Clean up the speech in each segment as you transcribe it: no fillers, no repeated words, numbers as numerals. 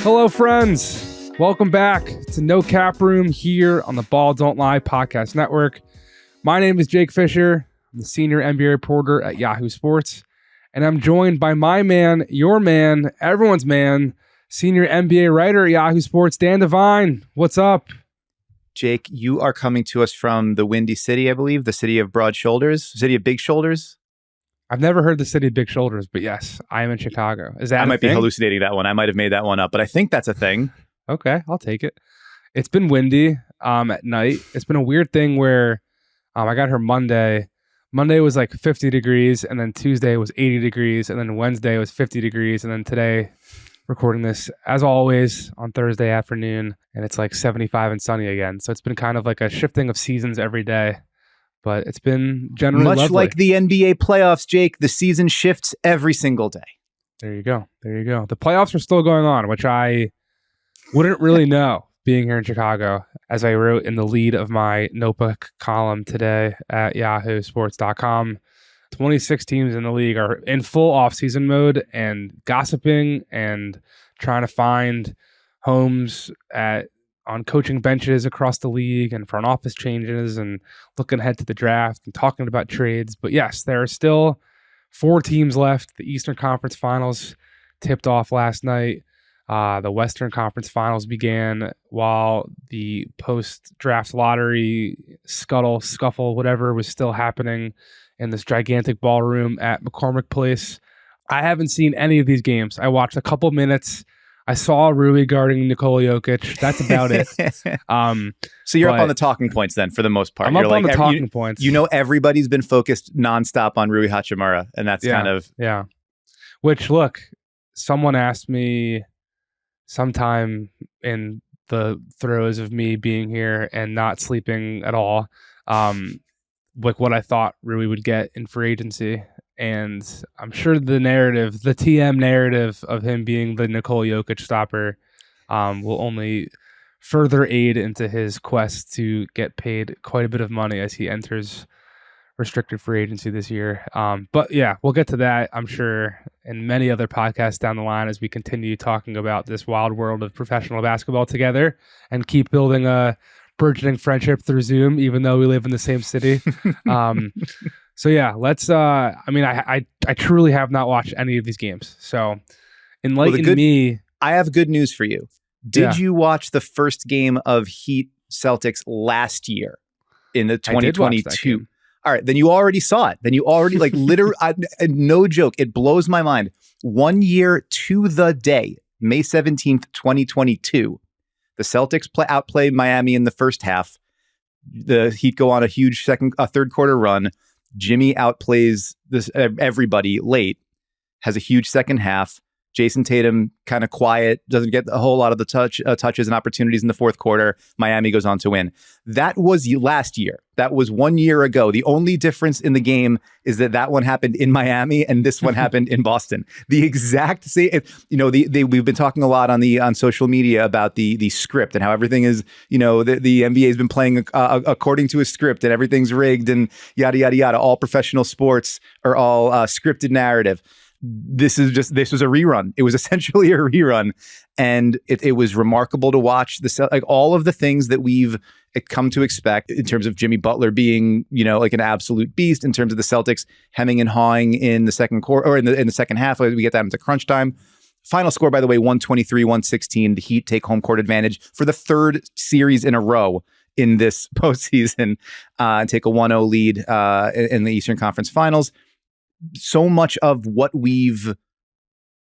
Hello, friends. Welcome back to No Cap Room here on the Ball Don't Lie podcast network. My name is Jake Fisher. I'm the senior NBA reporter at Yahoo Sports, and I'm joined by my man, your man, everyone's man, senior NBA writer at Yahoo Sports, Dan Devine. What's up? Jake, you are coming to us from the Windy City, I believe, the city of broad shoulders, city of big shoulders. I've never heard the city of big shoulders, but yes, I am in Chicago. Is that I might be hallucinating that one. I might have made that one up, but I think that's a thing. Okay, I'll take it. It's been windy at night. It's been a weird thing where I got here Monday. Monday was like 50 degrees, and then Tuesday was 80 degrees, and then Wednesday was 50 degrees, and then today, recording this, as always, on Thursday afternoon, and it's like 75 and sunny again. So it's been kind of like a shifting of seasons every day. But it's been generally much lovely. Like the NBA playoffs, Jake, the season shifts every single day. There you go. There you go. The playoffs are still going on, which I wouldn't really know being here in Chicago, as I wrote in the lead of my notebook column today at yahoosports.com. 26 teams in the league are in full off-season mode and gossiping and trying to find homes on coaching benches across the league and front office changes and looking ahead to the draft and talking about trades. But yes, there are still 4 teams left. The Eastern Conference Finals tipped off last night. The Western Conference Finals began while the post-draft lottery scuffle, whatever, was still happening in this gigantic ballroom at McCormick Place. I haven't seen any of these games. I watched a couple minutes. I saw Rui guarding Nikola Jokic. That's about it. So you're up on the talking points then, for the most part. I'm up on the talking points. You know, everybody's been focused nonstop on Rui Hachimura, and that's kind of... Yeah. Which, look, someone asked me sometime in the throes of me being here and not sleeping at all, like what I thought Rui would get in free agency. And I'm sure the TM narrative of him being the Nikola Jokic stopper will only further aid into his quest to get paid quite a bit of money as he enters restricted free agency this year. But yeah, we'll get to that, I'm sure, in many other podcasts down the line as we continue talking about this wild world of professional basketball together and keep building a burgeoning friendship through Zoom, even though we live in the same city. So yeah, let's. I truly have not watched any of these games. So enlighten me. I have good news for you. Did you watch the first game of Heat Celtics last year in the 2022? All right, then you already saw it. Then you already literally. No joke. It blows my mind. 1 year to the day, May 17th, 2022. The Celtics outplay Miami in the first half. The Heat go on a huge third quarter run. Jimmy outplays everybody late, has a huge second half. Jason Tatum kind of quiet, doesn't get a whole lot of the touches and opportunities in the fourth quarter. Miami goes on to win. That was last year. That was 1 year ago. The only difference in the game is that one happened in Miami and this one happened in Boston. The exact same. We've been talking a lot on social media about the script and how everything is. The NBA has been playing according to a script and everything's rigged and yada yada yada. All professional sports are all scripted narrative. This was a rerun. It was essentially a rerun, and it was remarkable to watch all of the things that we've come to expect in terms of Jimmy Butler being, like an absolute beast, in terms of the Celtics hemming and hawing in the second quarter or in the second half. We get that into crunch time. Final score, by the way, 123-116. The Heat take home court advantage for the third series in a row in this postseason and take a 1-0 lead in the Eastern Conference Finals. So much of what the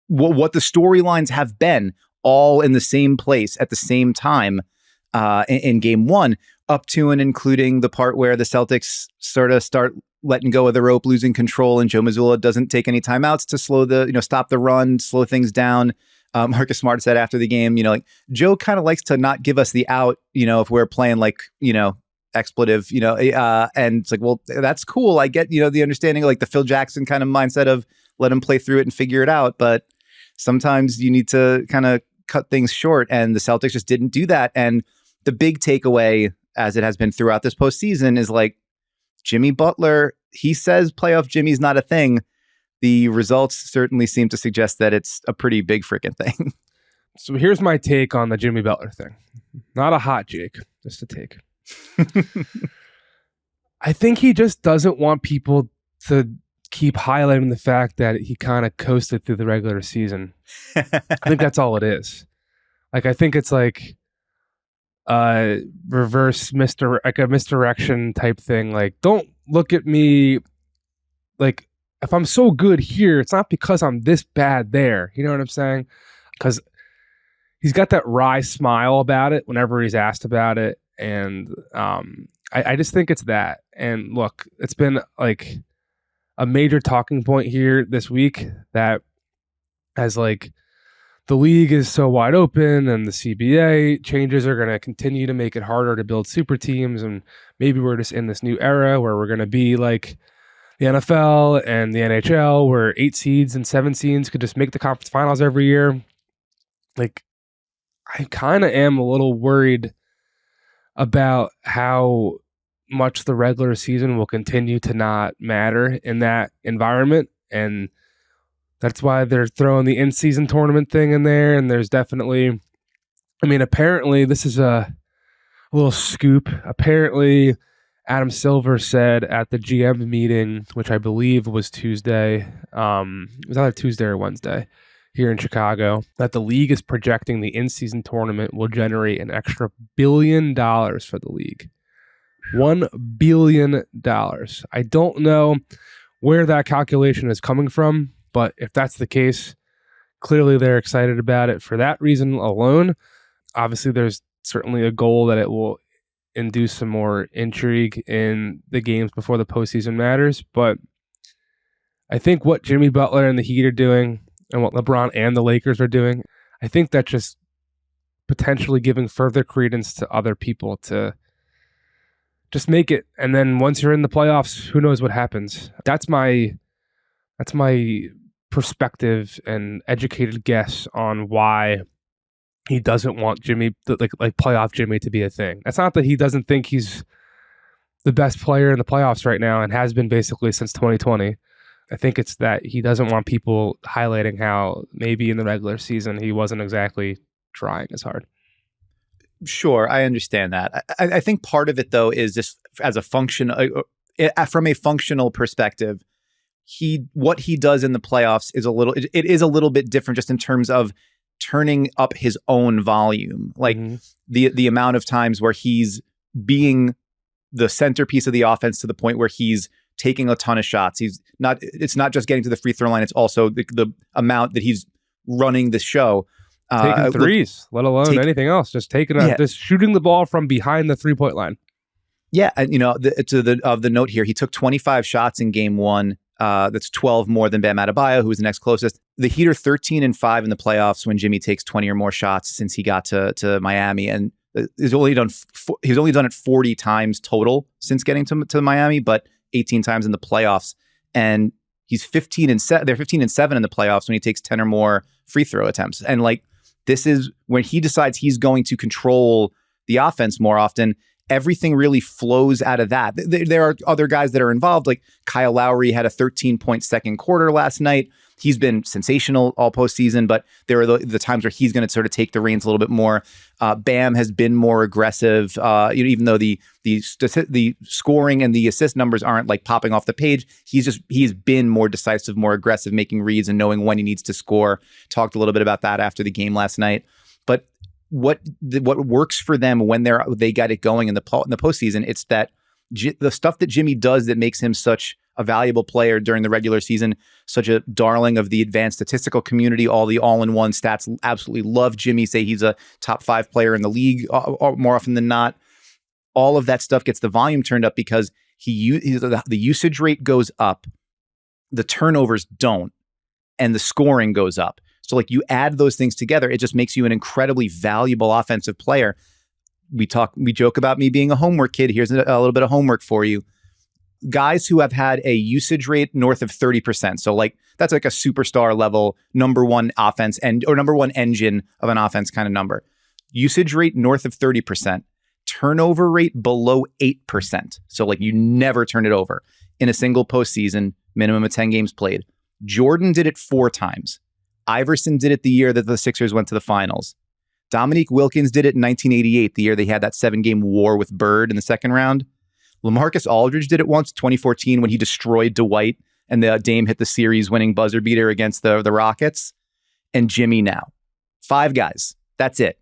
storylines have been all in the same place at the same time in game one, up to and including the part where the Celtics sort of start letting go of the rope, losing control, and Joe Mazzulla doesn't take any timeouts to stop the run, slow things down. Marcus Smart said after the game, Joe kind of likes to not give us the out, if we're playing expletive, and it's like, well, that's cool. I get, the understanding, like the Phil Jackson kind of mindset of let him play through it and figure it out. But sometimes you need to kind of cut things short, and the Celtics just didn't do that. And the big takeaway, as it has been throughout this postseason, is like Jimmy Butler, he says playoff Jimmy's not a thing. The results certainly seem to suggest that it's a pretty big freaking thing. So here's my take on the Jimmy Butler thing. Not a hot Jake, just a take. I think he just doesn't want people to keep highlighting the fact that he kind of coasted through the regular season. I think that's all it is. Like, I think it's like a misdirection type thing. Like, don't look at me like, if I'm so good here, it's not because I'm this bad there. You know what I'm saying? Because he's got that wry smile about it whenever he's asked about it. And I just think it's that. And look, it's been like a major talking point here this week that as like the league is so wide open and the CBA changes are going to continue to make it harder to build super teams. And maybe we're just in this new era where we're going to be like the NFL and the NHL where 8 seeds and 7 seeds could just make the conference finals every year. Like, I kind of am a little worried about how much the regular season will continue to not matter in that environment. And that's why they're throwing the in-season tournament thing in there. And there's definitely, I mean, apparently this is a little scoop. Apparently Adam Silver said at the GM meeting, which I believe was Tuesday, it was either Tuesday or Wednesday here in Chicago, that the league is projecting the in-season tournament will generate an extra $1 billion for the league. $1 billion. I don't know where that calculation is coming from, but if that's the case, clearly they're excited about it for that reason alone. Obviously, there's certainly a goal that it will induce some more intrigue in the games before the postseason matters. But I think what Jimmy Butler and the Heat are doing and what LeBron and the Lakers are doing, I think that's just potentially giving further credence to other people to just make it. And then once you're in the playoffs, who knows what happens? That's my perspective and educated guess on why he doesn't want Jimmy, like playoff Jimmy, to be a thing. That's not that he doesn't think he's the best player in the playoffs right now and has been basically since 2020. I think it's that he doesn't want people highlighting how maybe in the regular season he wasn't exactly trying as hard. Sure, I understand that. I think part of it, though, is just as a function, from a functional perspective, what he does in the playoffs is it is a little bit different just in terms of turning up his own volume. Like the amount of times where he's being the centerpiece of the offense to the point where he's taking a ton of shots. It's not just getting to the free throw line. It's also the amount that he's running the show. Taking threes, let alone anything else. Just just shooting the ball from behind the 3-point line. Yeah. And the note here, he took 25 shots in game 1. That's 12 more than Bam Adebayo, who was the next closest. The Heat are 13-5 in the playoffs when Jimmy takes 20 or more shots since he got to Miami, and he's only done it 40 times total since getting to Miami, but 18 times in the playoffs. And he's 15-7. They're 15-7 in the playoffs when he takes 10 or more free throw attempts. And like, this is when he decides he's going to control the offense more often. Everything really flows out of that. There are other guys that are involved, like Kyle Lowry had a 13-point second quarter last night. He's been sensational all postseason, but there are the times where he's going to sort of take the reins a little bit more. Bam has been more aggressive, even though the scoring and the assist numbers aren't like popping off the page. He's been more decisive, more aggressive, making reads and knowing when he needs to score. Talked a little bit about that after the game last night. But what works for them when they got it going in the postseason, it's that the stuff that Jimmy does that makes him such a valuable player during the regular season, such a darling of the advanced statistical community. All the all-in-one stats absolutely love Jimmy, say he's a top 5 player in the league more often than not. All of that stuff gets the volume turned up because the usage rate goes up, the turnovers don't, and the scoring goes up. So like you add those things together, it just makes you an incredibly valuable offensive player. We joke about me being a homework kid. Here's a little bit of homework for you. Guys who have had a usage rate north of 30%. So like that's like a superstar level number one offense or number one engine of an offense kind of number. Usage rate north of 30%. Turnover rate below 8%. So like you never turn it over in a single postseason, minimum of 10 games played. Jordan did it 4 times. Iverson did it the year that the Sixers went to the finals. Dominique Wilkins did it in 1988, the year they had that 7-game war with Bird in the second round. LaMarcus Aldridge did it once, 2014, when he destroyed Dwight and the Dame hit the series-winning buzzer beater against the Rockets. And Jimmy now. 5 guys. That's it.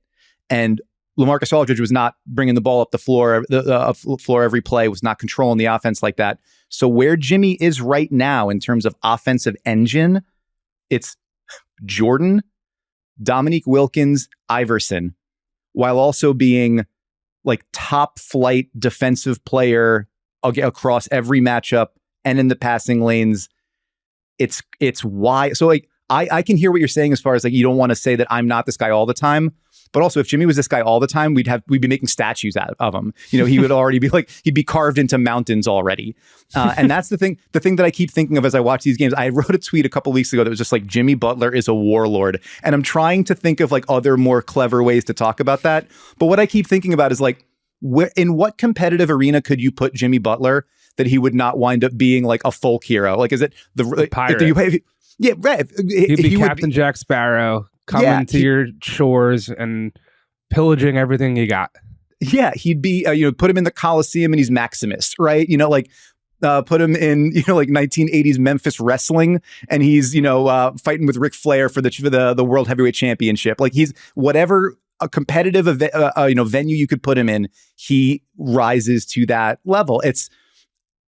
And LaMarcus Aldridge was not bringing the ball up the floor, floor every play, was not controlling the offense like that. So where Jimmy is right now in terms of offensive engine, it's Jordan, Dominique Wilkins, Iverson, while also being like top flight defensive player across every matchup and in the passing lanes. It's why. So like, I can hear what you're saying as far as like, you don't want to say that I'm not this guy all the time. But also, if Jimmy was this guy all the time, we'd be making statues out of him. You know, he would already be like, he'd be carved into mountains already. And that's the thing that I keep thinking of as I watch these games. I wrote a tweet a couple weeks ago that was just like, Jimmy Butler is a warlord. And I'm trying to think of like other more clever ways to talk about that. But what I keep thinking about is like, in what competitive arena could you put Jimmy Butler that he would not wind up being like a folk hero? Like, is it the pirate? Yeah, right. He'd be Captain Jack Sparrow. Coming to your shores and pillaging everything you got. Yeah, he'd be, put him in the Coliseum and he's Maximus, right? You know, like put him in, like 1980s Memphis wrestling and he's, fighting with Ric Flair for the World Heavyweight Championship. Like he's whatever a competitive venue you could put him in, he rises to that level.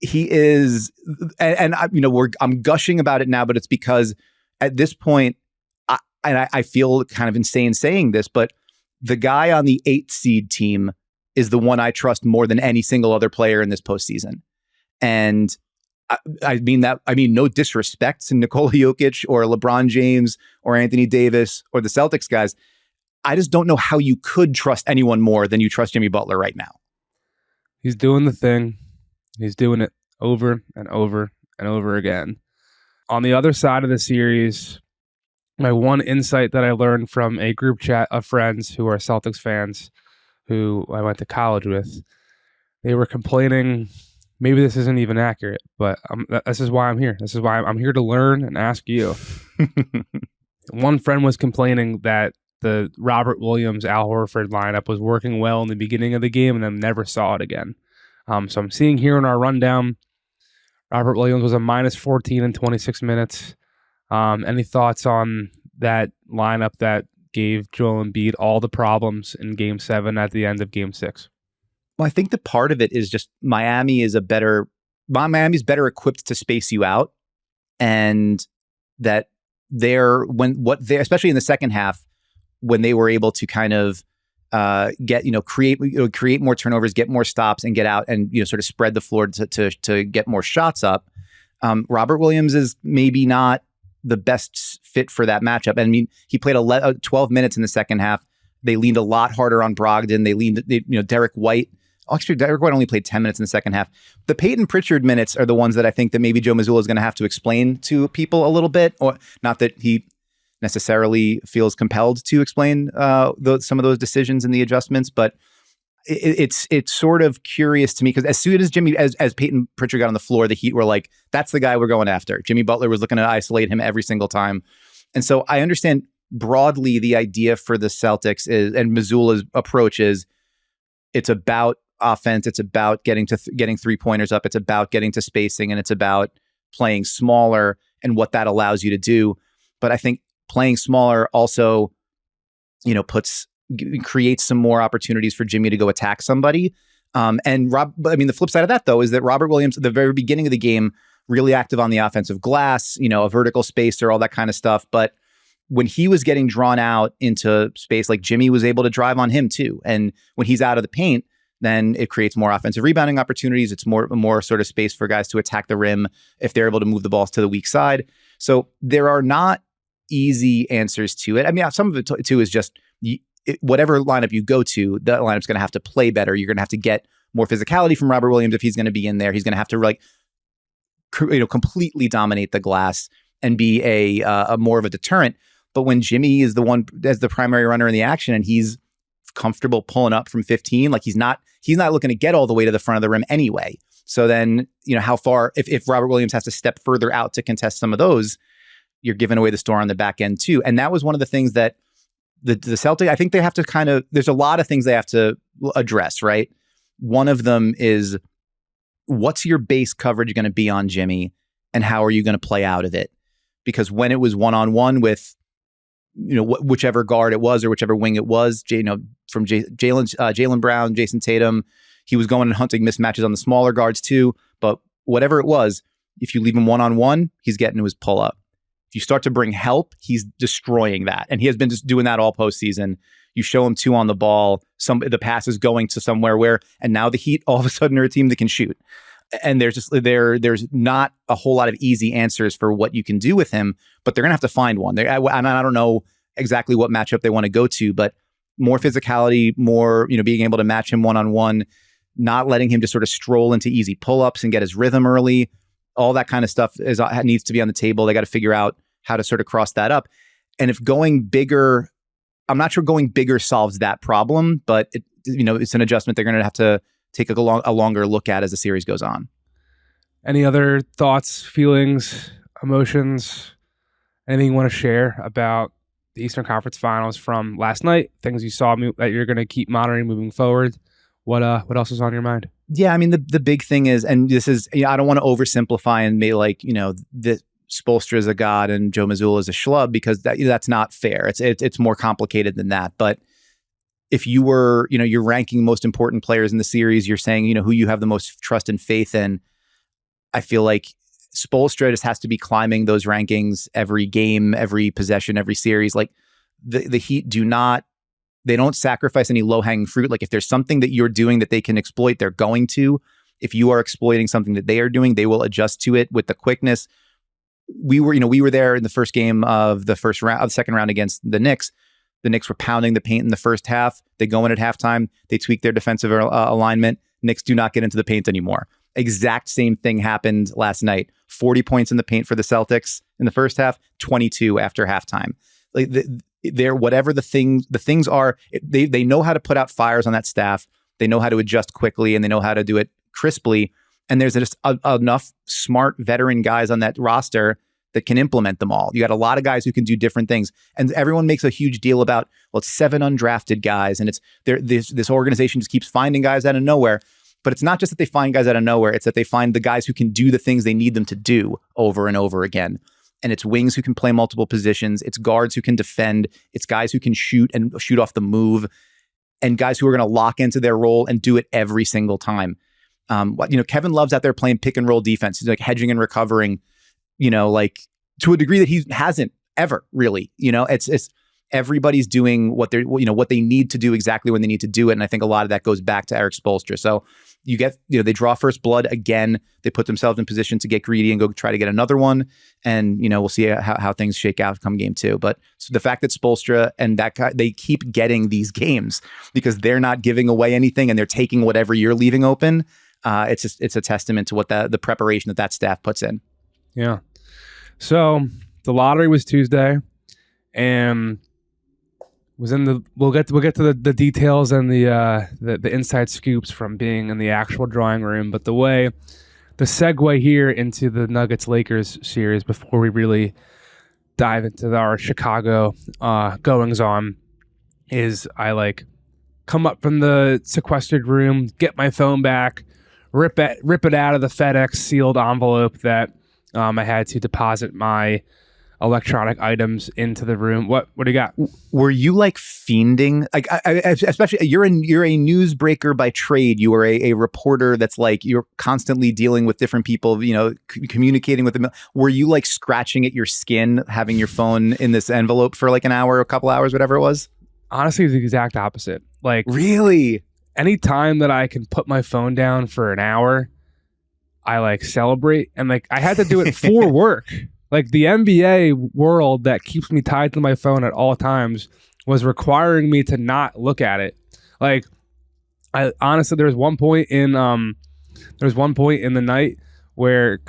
He is, I'm gushing about it now, but it's because at this point, I feel kind of insane saying this, but the guy on the 8th seed team is the one I trust more than any single other player in this postseason. And I mean, no disrespect to Nikola Jokic or LeBron James or Anthony Davis or the Celtics guys. I just don't know how you could trust anyone more than you trust Jimmy Butler right now. He's doing the thing. He's doing it over and over and over again. On the other side of the series, my one insight that I learned from a group chat of friends who are Celtics fans who I went to college with, they were complaining, maybe this isn't even accurate, but this is why I'm here. This is why I'm here to learn and ask you. One friend was complaining that the Robert Williams, Al Horford lineup was working well in the beginning of the game and then never saw it again. So I'm seeing here in our rundown, Robert Williams was a minus 14 in 26 minutes. Any thoughts on that lineup that gave Joel Embiid all the problems in Game 7 at the end of Game 6? Well, I think the part of it is just Miami's better equipped to space you out, and that especially in the second half, when they were able to kind of create more turnovers, get more stops, and get out and sort of spread the floor to get more shots up. Robert Williams is maybe not the best fit for that matchup. I mean, he played 12 minutes in the second half. They leaned a lot harder on Brogdon. Derek White. Actually, Derek White only played 10 minutes in the second half. The Peyton Pritchard minutes are the ones that I think that maybe Joe Mazzulla is going to have to explain to people a little bit, or not that he necessarily feels compelled to explain some of those decisions and the adjustments, but it's sort of curious to me because as soon as as Peyton Pritchard got on the floor, the Heat were like, that's the guy we're going after. Jimmy Butler was looking to isolate him every single time. And so I understand broadly the idea for the Celtics and Mazzulla's approach is it's about offense. It's about getting 3-pointers up. It's about getting to spacing, and it's about playing smaller and what that allows you to do. But I think playing smaller also, creates some more opportunities for Jimmy to go attack somebody. The flip side of that though is that Robert Williams at the very beginning of the game really active on the offensive glass, a vertical spacer, all that kind of stuff. But when he was getting drawn out into space, like Jimmy was able to drive on him too. And when he's out of the paint, then it creates more offensive rebounding opportunities. It's more sort of space for guys to attack the rim if they're able to move the balls to the weak side. So there are not easy answers to it. I mean, some of it too is just whatever lineup you go to, that lineup's going to have to play better. You're going to have to get more physicality from Robert Williams if he's going to be in there. He's going to have to completely dominate the glass and be a more of a deterrent. But when Jimmy is the one as the primary runner in the action and he's comfortable pulling up from 15, like he's not looking to get all the way to the front of the rim anyway. So then, how far if Robert Williams has to step further out to contest some of those, you're giving away the store on the back end too. And that was one of the things that the Celtics, I think they have to there's a lot of things they have to address, right? One of them is, what's your base coverage going to be on Jimmy, and how are you going to play out of it? Because when it was one-on-one with, whichever guard it was or whichever wing it was, from Jaylen Brown, Jason Tatum, he was going and hunting mismatches on the smaller guards too. But whatever it was, if you leave him one-on-one, he's getting to his pull-up. If you start to bring help, he's destroying that. And he has been just doing that all postseason. You show him 2 on the ball, the pass is going to somewhere and now the Heat all of a sudden are a team that can shoot. And there's not a whole lot of easy answers for what you can do with him, but they're going to have to find one. And I don't know exactly what matchup they want to go to, but more physicality, more, being able to match him one-on-one, not letting him just sort of stroll into easy pull-ups and get his rhythm early. All that kind of stuff needs to be on the table. They got to figure out how to sort of cross that up. And if going bigger, I'm not sure going bigger solves that problem, but it's an adjustment they're going to have to take a longer look at as the series goes on. Any other thoughts, feelings, emotions, anything you want to share about the Eastern Conference Finals from last night? Things you saw that you're going to keep monitoring moving forward? What else is on your mind? Yeah, I mean, the big thing is, and this is, I don't want to oversimplify and be like, that Spoelstra is a god and Joe Mazzulla is a schlub, because that's not fair. It's more complicated than that. But if you were, you're ranking most important players in the series, you're saying, who you have the most trust and faith in. I feel like Spoelstra just has to be climbing those rankings every game, every possession, every series. Like the Heat they don't sacrifice any low-hanging fruit. Like if there's something that you're doing that they can exploit, they're going to. If you are exploiting something that they are doing, they will adjust to it with the quickness. We were there in the first game of the second round against the Knicks. The Knicks were pounding the paint in the first half. They go in at halftime. They tweak their defensive alignment. Knicks do not get into the paint anymore. Exact same thing happened last night. 40 points in the paint for the Celtics in the first half, 22 after halftime. Like whatever the things are, they know how to put out fires on that staff. They know how to adjust quickly, and they know how to do it crisply. And there's just enough smart veteran guys on that roster that can implement them all. You got a lot of guys who can do different things. And everyone makes a huge deal about, well, it's 7 undrafted guys. And this organization just keeps finding guys out of nowhere. But it's not just that they find guys out of nowhere. It's that they find the guys who can do the things they need them to do over and over again. And it's wings who can play multiple positions. It's guards who can defend. It's guys who can shoot and shoot off the move. And guys who are going to lock into their role and do it every single time. Kevin Love's out there playing pick and roll defense. He's like hedging and recovering, like to a degree that he hasn't ever really. It's everybody's doing what they need to do exactly when they need to do it. And I think a lot of that goes back to Erik Spoelstra. So you get, they draw first blood again. They put themselves in position to get greedy and go try to get another one. And, we'll see how things shake out come game 2. But so the fact that Spoelstra and that guy, they keep getting these games because they're not giving away anything and they're taking whatever you're leaving open. It's a testament to what the preparation that staff puts in. Yeah. So the lottery was Tuesday, and we'll get to the details and the inside scoops from being in the actual drawing room. But the segue here into the Nuggets Lakers series before we really dive into our Chicago goings on is I come up from the sequestered room, get my phone back, rip it out of the FedEx sealed envelope that I had to deposit my electronic items into the room. What do you got? Were you fiending? Especially you're a newsbreaker by trade. You are a reporter that's you're constantly dealing with different people, communicating with them. Were you scratching at your skin having your phone in this envelope for an hour, a couple hours, whatever it was? Honestly, it was the exact opposite. Really? Anytime that I can put my phone down for an hour, I celebrate. And I had to do it for work. The NBA world that keeps me tied to my phone at all times was requiring me to not look at it. I honestly, there was one point in the night where,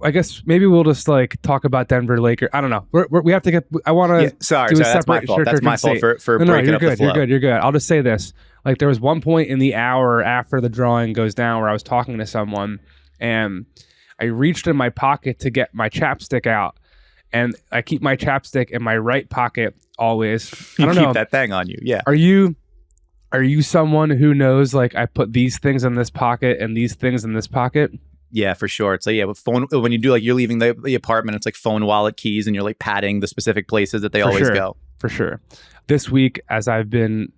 I guess maybe we'll just talk about Denver Lakers. I don't know. We have to get. I want to. Yeah, sorry, that's my fault. That's my fault for breaking up the flow. You're good. I'll just say this. There was one point in the hour after the drawing goes down where I was talking to someone and I reached in my pocket to get my chapstick out, and I keep my chapstick in my right pocket always. You I don't keep know. that thing on you. Yeah. Are you someone who knows, like, I put these things in this pocket and these things in this pocket? Yeah, for sure. It's like, yeah, with phone, when you do, like, you're leaving the apartment, it's like phone, wallet, keys, and you're like patting the specific places that they always go. For sure. This week, as I've been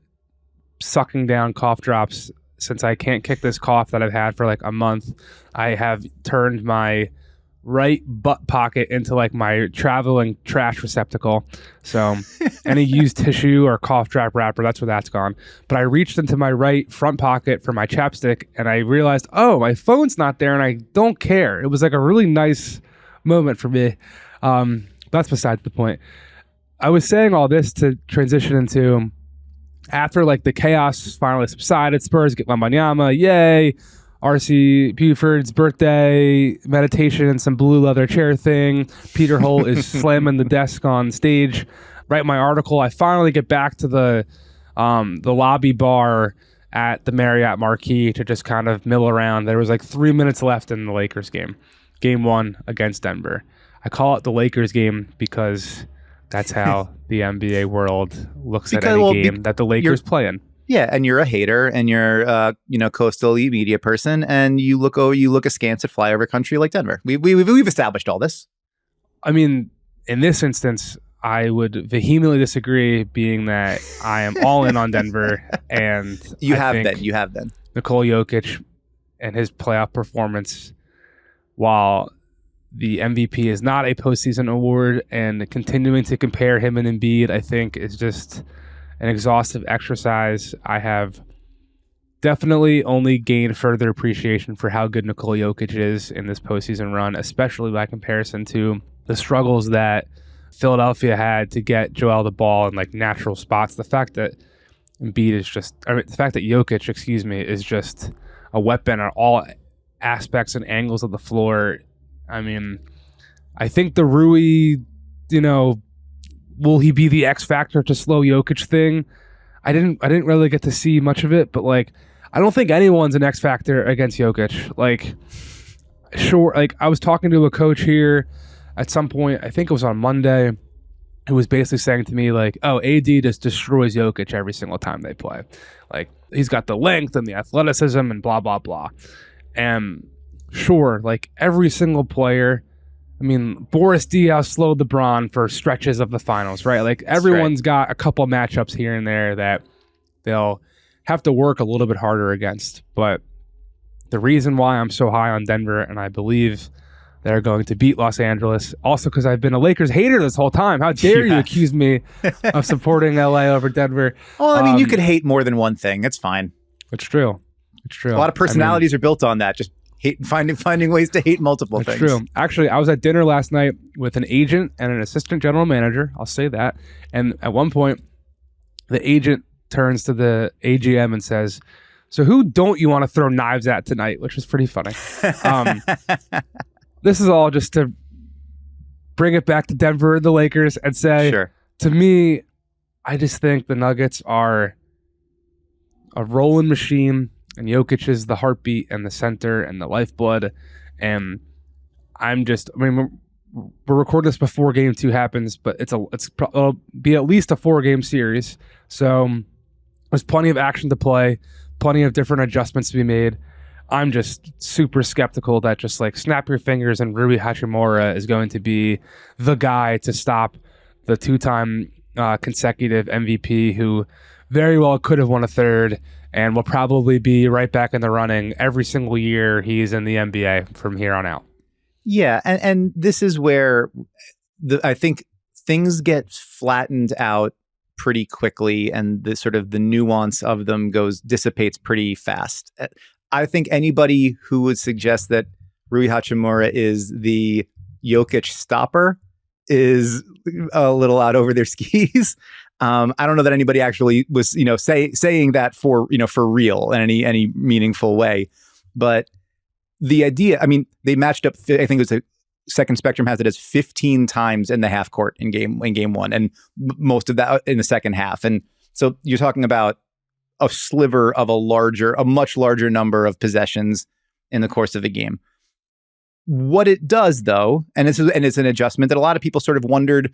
sucking down cough drops, since I can't kick this cough that I've had for like a month, I have turned my right butt pocket into like my traveling trash receptacle. So any used tissue or cough drop wrapper, that's where that's gone. But I reached into my right front pocket for my chapstick and I realized, oh, my phone's not there and I don't care. It was like a really nice moment for me. That's besides the point. I was saying all this to transition into, after like the chaos finally subsided, Spurs get Wembanyama, yay. RC Buford's birthday, meditation and some blue leather chair thing. Peter Holt is slamming the desk on stage. Write my article. I finally get back to the lobby bar at the Marriott Marquis to just kind of mill around. There was like 3 minutes left in the Lakers game. Game 1 against Denver. I call it the Lakers game because that's how the NBA world looks at any game that the Lakers play in. Yeah, and you're a hater, and you're coastal media person, and you look askance at flyover country like Denver. We've established all this. I mean, in this instance, I would vehemently disagree, being that I am all in on Denver, and you have been. Nikola Jokic and his playoff performance, while the MVP is not a postseason award, and continuing to compare him and Embiid, I think is just an exhaustive exercise. I have definitely only gained further appreciation for how good Nikola Jokic is in this postseason run, especially by comparison to the struggles that Philadelphia had to get Joel the ball in like natural spots. The fact that Jokic, is just a weapon on all aspects and angles of the floor. I mean, I think the Rui, will he be the X factor to slow Jokic thing? I didn't really get to see much of it, but like, I don't think anyone's an X factor against Jokic. Like, sure, like I was talking to a coach here at some point, I think it was on Monday, who was basically saying to me like, oh, AD just destroys Jokic every single time they play. Like, he's got the length and the athleticism and blah, blah, blah. And sure, like every single player, I mean, Boris Diaw slowed LeBron for stretches of the finals, right? Like everyone's got a couple matchups here and there that they'll have to work a little bit harder against. But the reason why I'm so high on Denver, and I believe they're going to beat Los Angeles, also because I've been a Lakers hater this whole time. How dare you accuse me of supporting LA over Denver? Well, I mean, you could hate more than one thing. It's fine. It's true. A lot of personalities are built on that. Just finding ways to hate multiple things. True. Actually, I was at dinner last night with an agent and an assistant general manager. I'll say that. And at one point, the agent turns to the AGM and says, "So who don't you want to throw knives at tonight?" Which was pretty funny. This is all just to bring it back to Denver and the Lakers and say, to me, I just think the Nuggets are a rolling machine. And Jokic is the heartbeat and the center and the lifeblood. And we're recording this before game 2 happens, but it'll be at least a 4-game series. So there's plenty of action to play, plenty of different adjustments to be made. I'm just super skeptical that just like snap your fingers and Rui Hachimura is going to be the guy to stop the 2-time consecutive MVP who very well could have won a third and will probably be right back in the running every single year he's in the NBA from here on out. Yeah, and this is where I think things get flattened out pretty quickly, and the sort of the nuance of them dissipates pretty fast. I think anybody who would suggest that Rui Hachimura is the Jokic stopper is a little out over their skis. I don't know that anybody actually was, saying that for real in any meaningful way. But the idea, I mean, they matched up. I think it was Second Spectrum has it as 15 times in the half court in game 1, and most of that in the second half. And so you're talking about a sliver of a much larger number of possessions in the course of a game. What it does, though, and it's an adjustment that a lot of people sort of wondered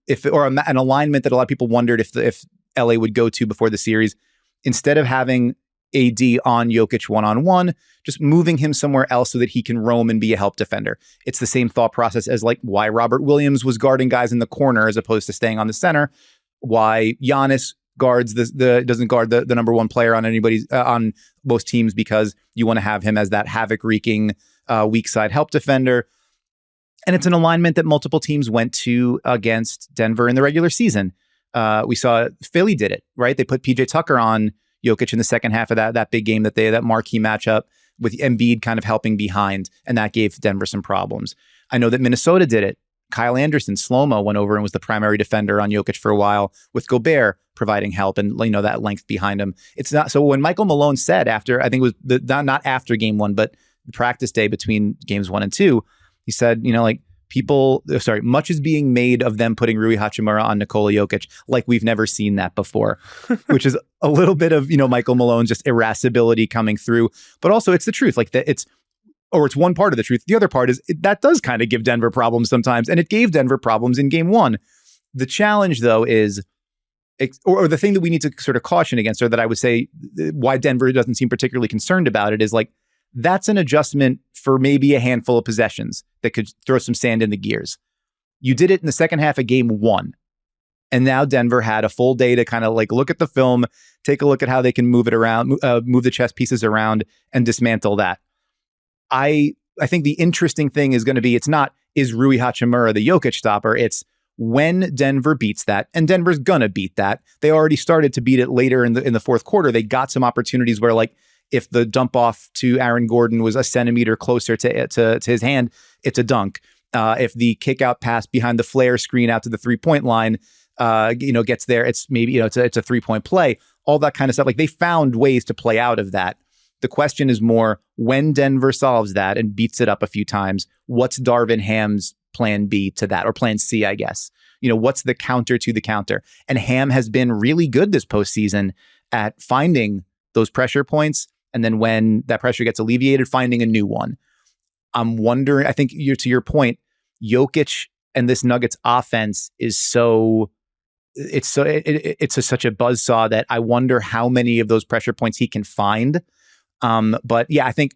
an alignment that a lot of people wondered if LA would go to before the series, instead of having AD on Jokic one-on-one, just moving him somewhere else so that he can roam and be a help defender. It's the same thought process as like why Robert Williams was guarding guys in the corner as opposed to staying on the center, why Giannis guards doesn't guard the number one player on on most teams, because you want to have him as that havoc-wreaking weak side help defender. And it's an alignment that multiple teams went to against Denver in the regular season. We saw Philly did it, right? They put PJ Tucker on Jokic in the second half of that big game, that marquee matchup with Embiid kind of helping behind, and that gave Denver some problems. I know that Minnesota did it. Kyle Anderson, slow-mo, went over and was the primary defender on Jokic for a while, with Gobert providing help and that length behind him. It's not so when Michael Malone said after, I think it was not after game one, but the practice day between games 1 and 2, he said, much is being made of them putting Rui Hachimura on Nikola Jokic, like we've never seen that before, which is a little bit of, Michael Malone's just irascibility coming through. But also it's the truth, like that it's one part of the truth. The other part is that does kind of give Denver problems sometimes. And it gave Denver problems in game 1. The challenge, though, is, or the thing that we need to sort of caution against, or that I would say why Denver doesn't seem particularly concerned about it, is like, that's an adjustment for maybe a handful of possessions that could throw some sand in the gears. You did it in the second half of game 1. And now Denver had a full day to kind of like look at the film, take a look at how they can move it around, move the chess pieces around and dismantle that. I think the interesting thing is going to be, it's not, is Rui Hachimura the Jokic stopper? It's when Denver beats that, and Denver's going to beat that. They already started to beat it later in the fourth quarter. They got some opportunities where, like, if the dump off to Aaron Gordon was a centimeter closer to his hand, it's a dunk. If the kick out pass behind the flare screen out to the 3-point line, gets there, it's maybe, it's a 3-point play, all that kind of stuff. Like, they found ways to play out of that. The question is more, when Denver solves that and beats it up a few times, what's Darvin Ham's plan B to that, or plan C, I guess? What's the counter to the counter? And Ham has been really good this postseason at finding those pressure points, and then when that pressure gets alleviated, finding a new one. I'm wondering, I think to your point, Jokic and this Nuggets offense is such a buzzsaw that I wonder how many of those pressure points he can find. But yeah, I think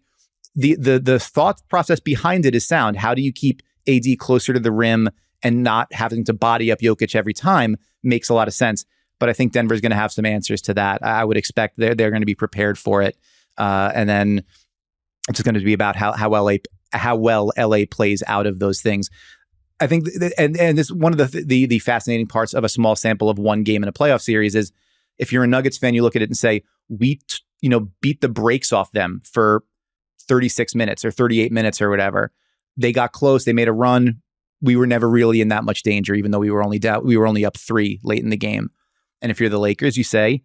the thought process behind it is sound. How do you keep AD closer to the rim and not having to body up Jokic every time makes a lot of sense. But I think Denver's going to have some answers to that. I would expect they're going to be prepared for it. And then it's just going to be about how well LA plays out of those things. I think, and this one of the fascinating parts of a small sample of one game in a playoff series is, if you're a Nuggets fan, you look at it and say, we beat the brakes off them for 36 minutes or 38 minutes or whatever. They got close. They made a run. We were never really in that much danger, even though we were only up 3 late in the game. And if you're the Lakers, you say,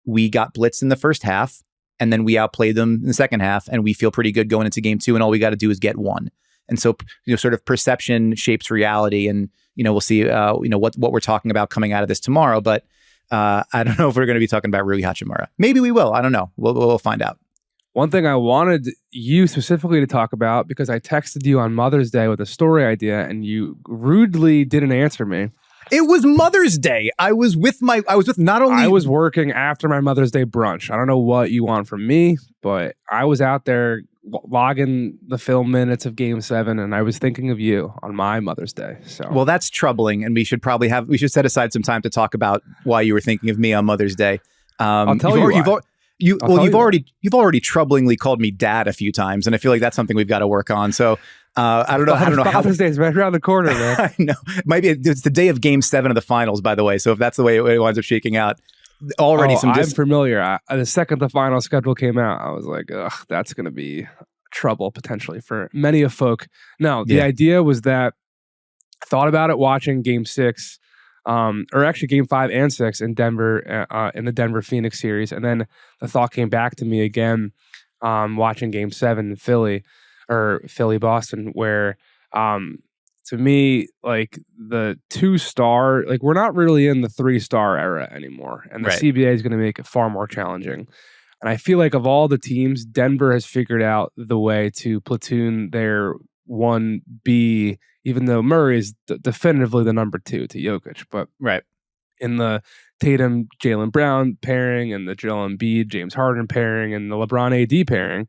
we got blitzed in the first half, and then we outplayed them in the second half, and we feel pretty good going into game 2, and all we got to do is get 1. And so, sort of perception shapes reality, and we'll see what we're talking about coming out of this tomorrow. But I don't know if we're going to be talking about Rui Hachimura. Maybe we will. I don't know. We'll find out. One thing I wanted you specifically to talk about, because I texted you on Mother's Day with a story idea, and you rudely didn't answer me. It was Mother's Day. I was working after my Mother's Day brunch. I don't know what you want from me, but I was out there logging the film minutes of Game 7, and I was thinking of you on my Mother's Day. So, well, that's troubling, and we should set aside some time to talk about why you were thinking of me on Mother's Day. I'll tell you. You've already troublingly called me dad a few times, and I feel like that's something we've got to work on. So I don't know. Father's Day is right around the corner, man. I know. It's the day of Game 7 of the finals, by the way. So if that's the way it winds up shaking out, I'm familiar. The second the final schedule came out, I was like, ugh, that's going to be trouble potentially for many of folk. No, the idea was that I thought about it watching Game 6. Or actually Game 5 and 6 in Denver, in the Denver-Phoenix series. And then the thought came back to me again, watching Game 7 in Philly-Boston, where, to me, like, the 2-star, like, we're not really in the 3-star era anymore. And the CBA is going to make it far more challenging. And I feel like of all the teams, Denver has figured out the way to platoon their 1B, even though Murray is definitively the number 2 to Jokic. But right in the Tatum, Jaylen Brown pairing and the Joel Embiid, James Harden pairing and the LeBron AD pairing,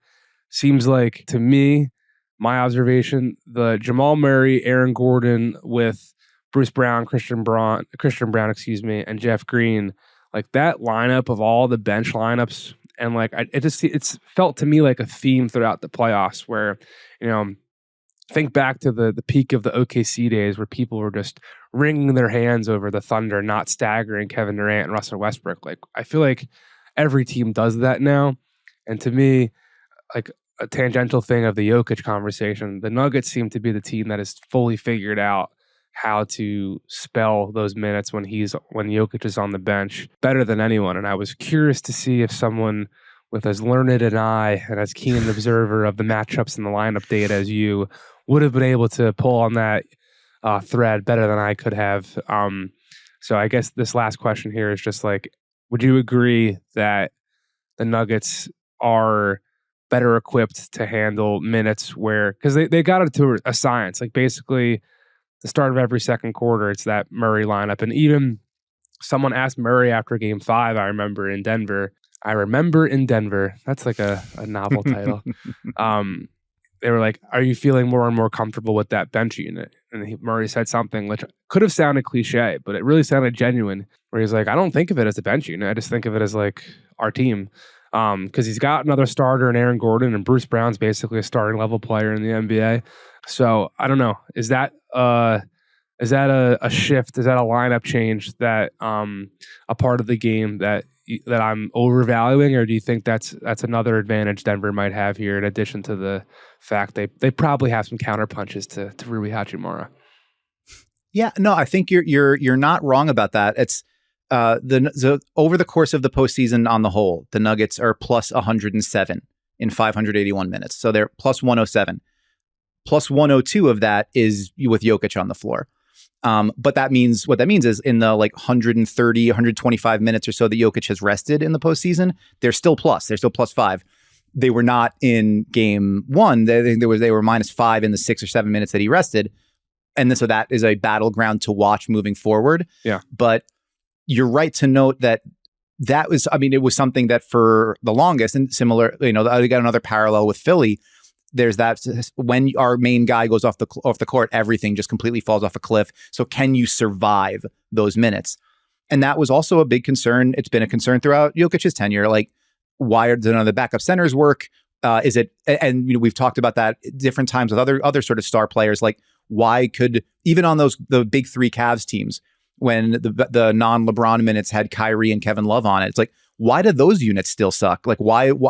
seems like, to me, my observation, the Jamal Murray, Aaron Gordon with Bruce Brown, Christian Brown, and Jeff Green, like that lineup of all the bench lineups, and like it's felt to me like a theme throughout the playoffs where, think back to the peak of the OKC days where people were just wringing their hands over the Thunder not staggering Kevin Durant and Russell Westbrook. Like, I feel like every team does that now. And to me, like a tangential thing of the Jokic conversation, the Nuggets seem to be the team that has fully figured out how to spell those minutes when Jokic is on the bench better than anyone. And I was curious to see if someone with as learned an eye and as keen an observer of the matchups and the lineup data as you would have been able to pull on that thread better than I could have. So I guess this last question here is just like, would you agree that the Nuggets are better equipped to handle minutes where, because they got it to a science, like basically the start of every second quarter, it's that Murray lineup. And even someone asked Murray after game 5, I remember in Denver. That's like a novel title. They were like, are you feeling more and more comfortable with that bench unit? And Murray said something which could have sounded cliche, but it really sounded genuine, where he's like, I don't think of it as a bench unit. I just think of it as like our team. Because he's got another starter in Aaron Gordon, and Bruce Brown's basically a starting level player in the NBA. So I don't know. Is that a shift? Is that a lineup change that a part of the game that I'm overvaluing, or do you think that's another advantage Denver might have here, in addition to the fact they probably have some counter punches to Rui Hachimura? Yeah, no, I think you're not wrong about that. It's the over the course of the postseason on the whole, the Nuggets are plus 107 in 581 minutes, so they're plus 107. Plus 102 of that is with Jokic on the floor. But what that means is in the like 130, 125 minutes or so that Jokic has rested in the postseason, they're still plus 5. They were not in game 1. They were -5 in the 6 or 7 minutes that he rested. And then, so that is a battleground to watch moving forward. Yeah. But you're right to note that was, it was something that for the longest, and similar, I got another parallel with Philly. There's that when our main guy goes off the court, everything just completely falls off a cliff. So can you survive those minutes? And that was also a big concern. It's been a concern throughout Jokic's tenure. Like, why do none of the backup centers work? Is it? And we've talked about that at different times with other sort of star players. Like, why could, even on the big 3 Cavs teams, when the non-LeBron minutes had Kyrie and Kevin Love on it, it's like, why do those units still suck? Like,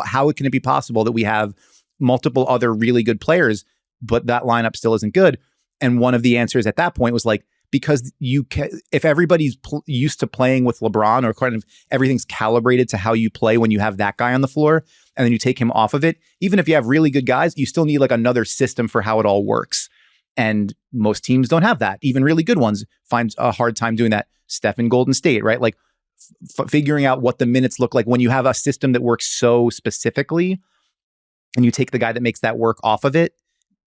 how can it be possible that we have multiple other really good players, but that lineup still isn't good? And one of the answers at that point was like, because if everybody's used to playing with LeBron, or kind of everything's calibrated to how you play when you have that guy on the floor, and then you take him off of it, even if you have really good guys, you still need like another system for how it all works. And most teams don't have that. Even really good ones find a hard time doing that. Steph in Golden State, right? Like figuring out what the minutes look like when you have a system that works so specifically, and you take the guy that makes that work off of it,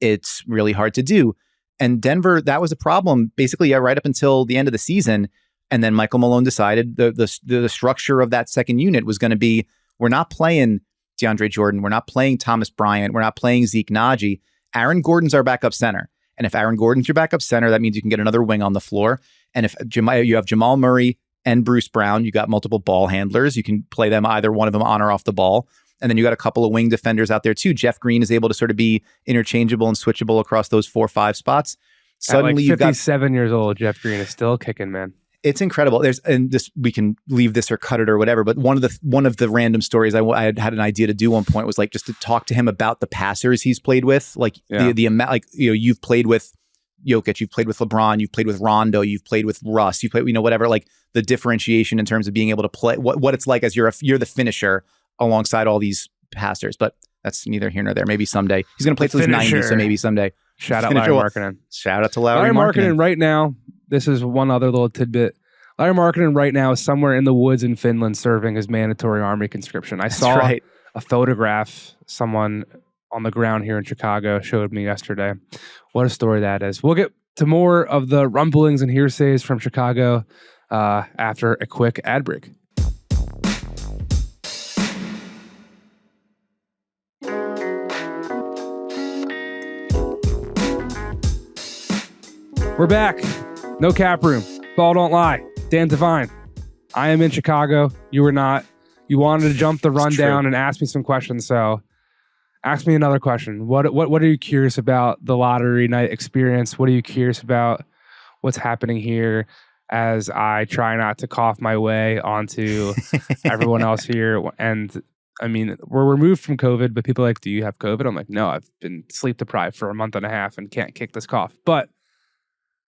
it's really hard to do. And Denver, that was a problem basically right up until the end of the season. And then Michael Malone decided the structure of that second unit was going to be, we're not playing DeAndre Jordan, we're not playing Thomas Bryant, we're not playing Zeke Naji. Aaron Gordon's our backup center. And if Aaron Gordon's your backup center, that means you can get another wing on the floor. And if you have Jamal Murray and Bruce Brown, you got multiple ball handlers. You can play them, either one of them on or off the ball. And then you got a couple of wing defenders out there too. Jeff Green is able to sort of be interchangeable and switchable across those 4 or 5 spots. Suddenly, at like 57 years old, Jeff Green is still kicking, man. It's incredible. We can leave this or cut it or whatever. But one of the random stories I had an idea to do one point was like just to talk to him about the passers he's played with, like the amount, like, you've played with Jokic, you've played with LeBron, you've played with Rondo, you've played with Russ, you played, whatever, like the differentiation in terms of being able to play what it's like as you're the finisher alongside all these passers. But that's neither here nor there. Maybe someday he's going to play till he's 90, so maybe someday. Shout out Larry Markkinen. Shout out to Larry Markkinen. Right now, this is one other little tidbit. Larry Markkinen right now is somewhere in the woods in Finland serving his mandatory army conscription. I saw a photograph someone on the ground here in Chicago showed me yesterday. What a story that is. We'll get to more of the rumblings and hearsays from Chicago after a quick ad break. We're back. No cap room. Ball don't lie. Dan Devine. I am in Chicago. You were not. You wanted to jump the rundown and ask me some questions, so ask me another question. What are you curious about the lottery night experience? What are you curious about what's happening here as I try not to cough my way onto everyone else here? And I mean, we're removed from COVID, but people are like, do you have COVID? I'm like, no, I've been sleep deprived for a month and a half and can't kick this cough. But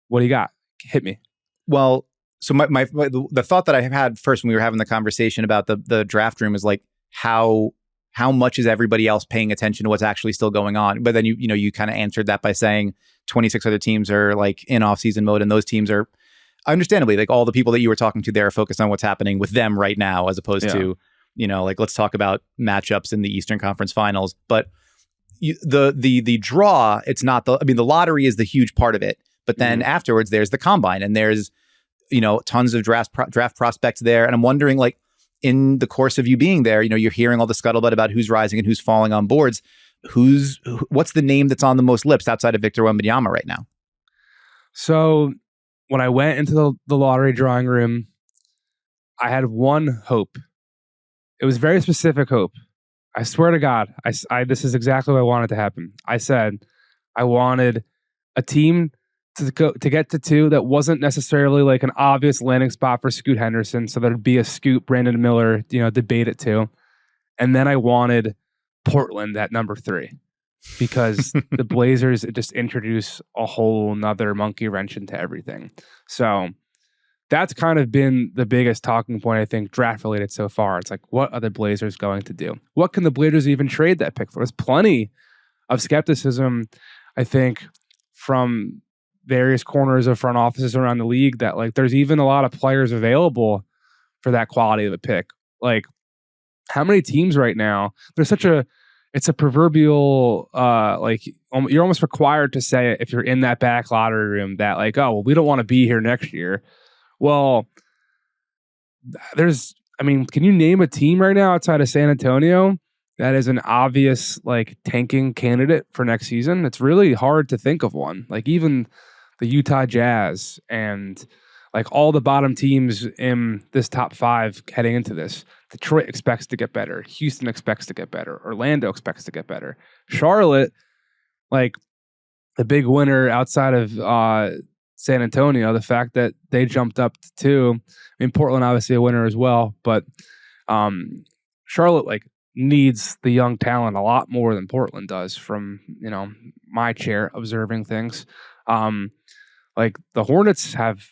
what do you got? Hit me. Well, so the thought that I had first when we were having the conversation about the draft room is like how much is everybody else paying attention to what's actually still going on? But then you kind of answered that by saying 26 other teams are like in off-season mode, and those teams are understandably like all the people that you were talking to there are focused on what's happening with them right now, as opposed to like let's talk about matchups in the Eastern Conference Finals. But the draw, it's not the lottery is the huge part of it, but then afterwards there's the combine and there's tons of draft prospects there. And I'm wondering, like, in the course of you being there, you're hearing all the scuttlebutt about who's rising and who's falling on boards. What's the name that's on the most lips outside of Victor Wembanyama right now? So when I went into the lottery drawing room, I had one hope. It was very specific hope. I swear to God, this is exactly what I wanted to happen. I said I wanted a team to get to 2 that wasn't necessarily like an obvious landing spot for Scoot Henderson, so there'd be a Scoot Brandon Miller debate at 2, and then I wanted Portland at number 3 because the Blazers just introduce a whole nother monkey wrench into everything. So that's kind of been the biggest talking point, I think, draft related so far. It's like, what are the Blazers going to do? What can the Blazers even trade that pick for? There's plenty of skepticism, I think, from various corners of front offices around the league that like there's even a lot of players available for that quality of a pick. Like, how many teams right now? It's a proverbial you're almost required to say it if you're in that back lottery room that like, oh well, we don't want to be here next year. Well, can you name a team right now outside of San Antonio that is an obvious like tanking candidate for next season? It's really hard to think of one. Like even the Utah Jazz and like all the bottom teams in this top 5 heading into this. Detroit expects to get better. Houston expects to get better. Orlando expects to get better. Charlotte, like the big winner outside of San Antonio, the fact that they jumped up to 2. I mean, Portland obviously a winner as well, but Charlotte like needs the young talent a lot more than Portland does from, my chair observing things. Like the Hornets have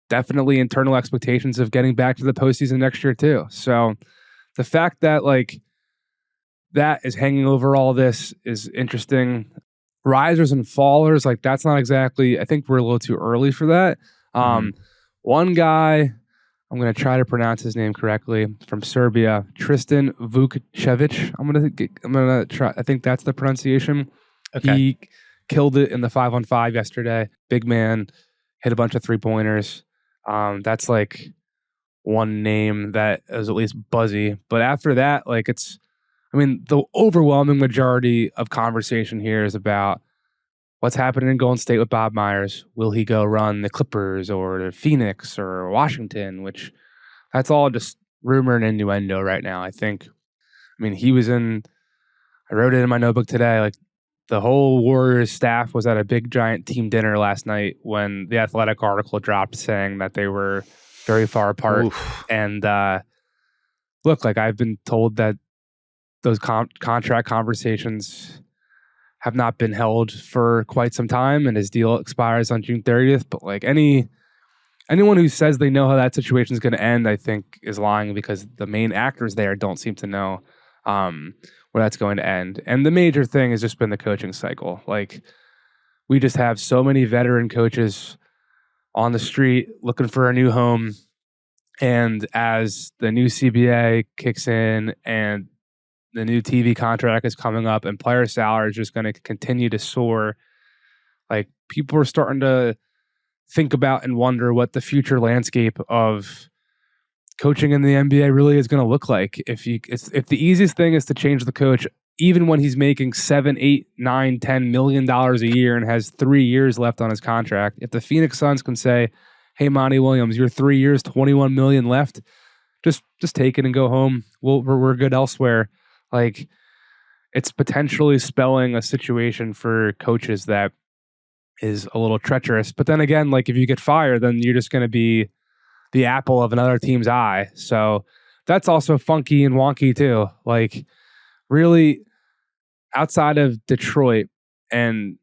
definitely internal expectations of getting back to the postseason next year too. So the fact that like that is hanging over all this is interesting. Risers and fallers, like that's not exactly, I think we're a little too early for that. One guy, I'm going to try to pronounce his name correctly, from Serbia, Tristan Vukcevic. I'm going to try. I think that's the pronunciation. Okay. He killed it in the 5-on-5 yesterday. Big man, hit a bunch of 3-pointers. That's like one name that is at least buzzy. But after that, like the overwhelming majority of conversation here is about what's happening in Golden State with Bob Myers. Will he go run the Clippers or Phoenix or Washington? Which that's all just rumor and innuendo right now. I wrote it in my notebook today, like the whole Warriors staff was at a big giant team dinner last night when the Athletic article dropped saying that they were very far apart. Oof. And look, like I've been told that those contract conversations have not been held for quite some time, and his deal expires on June 30th. But like anyone who says they know how that situation is going to end, I think is lying, because the main actors there don't seem to know where that's going to end. And the major thing has just been the coaching cycle. Like we just have so many veteran coaches on the street looking for a new home. And as the new CBA kicks in and the new TV contract is coming up and player salary is just going to continue to soar. Like, people are starting to think about and wonder what the future landscape of coaching in the NBA really is going to look like. If the easiest thing is to change the coach, even when he's making $7, $8, $9, $10 million a year and has 3 years left on his contract, if the Phoenix Suns can say, "Hey, Monty Williams, you're 3 years, $21 million left. Just take it and go home. We're good elsewhere." Like, it's potentially spelling a situation for coaches that is a little treacherous. But then again, like, if you get fired, then you're just going to be the apple of another team's eye. So that's also funky and wonky too. Like, really, outside of Detroit, and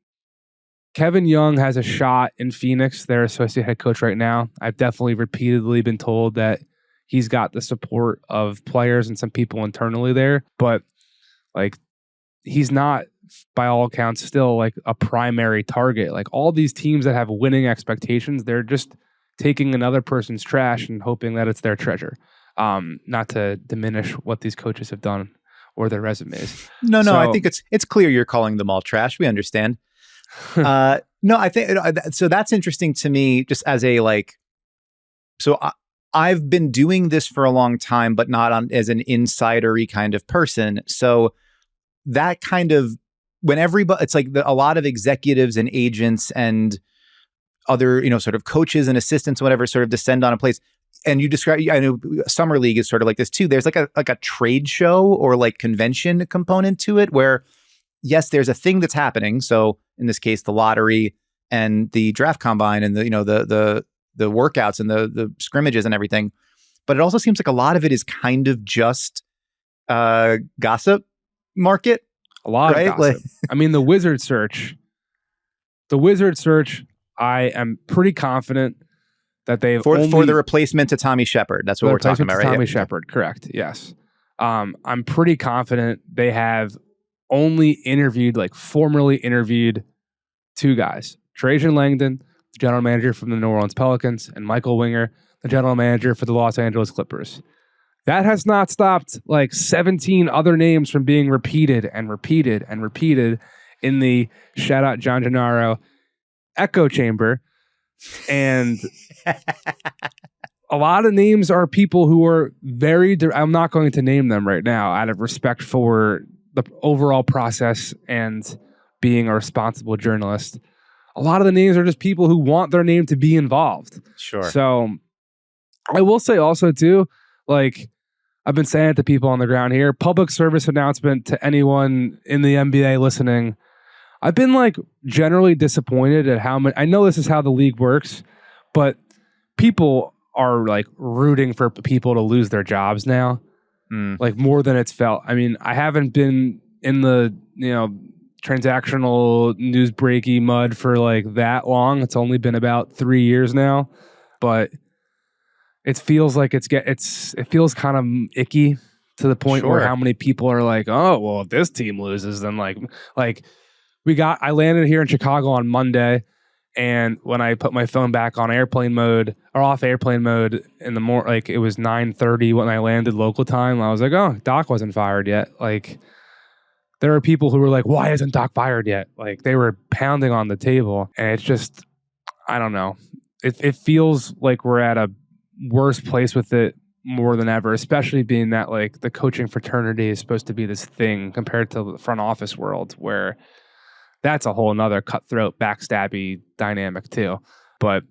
Kevin Young has a shot in Phoenix, their associate head coach right now. I've definitely repeatedly been told that he's got the support of players and some people internally there, but like, he's not, by all accounts, still like a primary target. Like, all these teams that have winning expectations, they're just taking another person's trash and hoping that it's their treasure. Not to diminish what these coaches have done or their resumes. No, I think it's clear you're calling them all trash. We understand. No, I think so. That's interesting to me, just as a like. So I've been doing this for a long time, but not as an insidery kind of person. So that kind of, when everybody, it's like a lot of executives and agents and other, sort of coaches and assistants, whatever, sort of descend on a place. And you describe, I know Summer League is sort of like this too. There's like a trade show or like convention component to it where, yes, there's a thing that's happening. So in this case, the lottery and the draft combine and the workouts and the scrimmages and everything. But it also seems like a lot of it is kind of just gossip market. A lot of gossip. I mean, the Wizard search, I am pretty confident that they've for the replacement to Tommy Shepard. That's what we're talking about, right? Tommy Shepard, correct? Yes. I'm pretty confident they have only formally interviewed two guys: Trajan Langdon, the general manager from the New Orleans Pelicans, and Michael Winger, the general manager for the Los Angeles Clippers. That has not stopped like 17 other names from being repeated and repeated and repeated in the, shout out John Gennaro, echo chamber. And a lot of names are people who are I'm not going to name them right now out of respect for the overall process and being a responsible journalist. A lot of the names are just people who want their name to be involved. Sure. So I will say also too, like, I've been saying it to people on the ground here, public service announcement to anyone in the NBA listening. I've been like generally disappointed at how much, I know this is how the league works, but people are like rooting for people to lose their jobs now, like more than it's felt. I mean, I haven't been in the, transactional news breaky mud for like that long. It's only been about 3 years now, but it feels like it feels kind of icky to the point where how many people are like, "Oh, well, if this team loses, then like I landed here in Chicago on Monday, and when I put my phone back on airplane mode or off airplane mode in the morning, like it was 9:30 when I landed local time. I was like, "Oh, Doc wasn't fired yet." Like, there are people who were like, "Why isn't Doc fired yet?" Like, they were pounding on the table, and it's just, I don't know. It feels like we're at a worse place with it more than ever, especially being that like the coaching fraternity is supposed to be this thing compared to the front office world, where that's a whole nother cutthroat, backstabby dynamic too. But